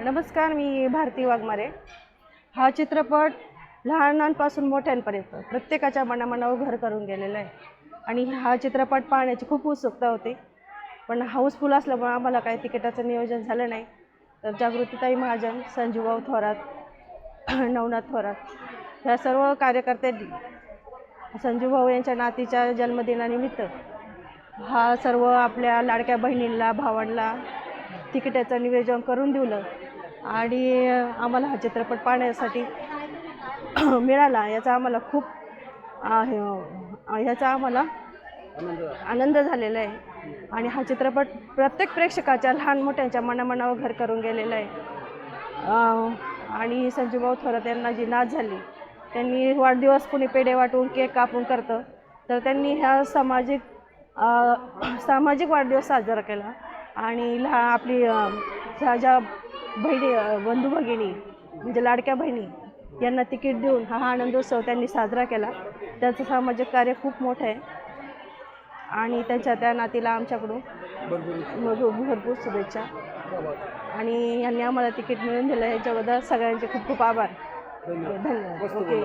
नमस्कार, मी भारती वाघमारे। हा चित्रपट लहानांपासून मोठ्यांपर्यंत प्रत्येकाच्या मनामनावर घर करून गेलेला आहे आणि हा चित्रपट पाहण्याची खूप उत्सुकता होती, पण हाऊसफुल असल्यामुळे आम्हाला काही तिकिटाचं नियोजन झालं नाही। तर जागृतीताई महाजन, संजूभाऊ थोरात, नवनाथ थोरात ह्या सर्व कार्यकर्त्यांनी संजूभाऊ यांच्या नातीच्या जन्मदिनानिमित्त हा सर्व आपल्या लाडक्या बहिणींना, भावांना तिकिटाचं नियोजन करून दिलं आणि आम्हाला हा चित्रपट पाहण्यासाठी मिळाला याचा आम्हाला खूप ह्याचा आम्हाला आनंद झालेला आहे। आणि हा चित्रपट प्रत्येक प्रेक्षकाच्या लहान मोठ्यांच्या मनामनावर घर करून गेलेला आहे। आणि संजूभाऊ थोरात यांना जी नात झाली, त्यांनी वाढदिवस कोणी पेढे वाटून केक कापून करतं, तर त्यांनी ह्या सामाजिक वाढदिवस साजरा केला आणि आपली ज्या बहिणी बंधू भगिनी म्हणजे लाडक्या बहिणी यांना तिकीट देऊन हा आनंदोत्सव त्यांनी साजरा केला। त्याचं सामाजिक कार्य खूप मोठं आहे आणि त्या नातीला आमच्याकडून भरपूर शुभेच्छा। आणि यांनी आम्हाला तिकीट मिळवून दिलं, याच्याबद्दल सगळ्यांचे खूप खूप आभार। धन्यवाद। ओके।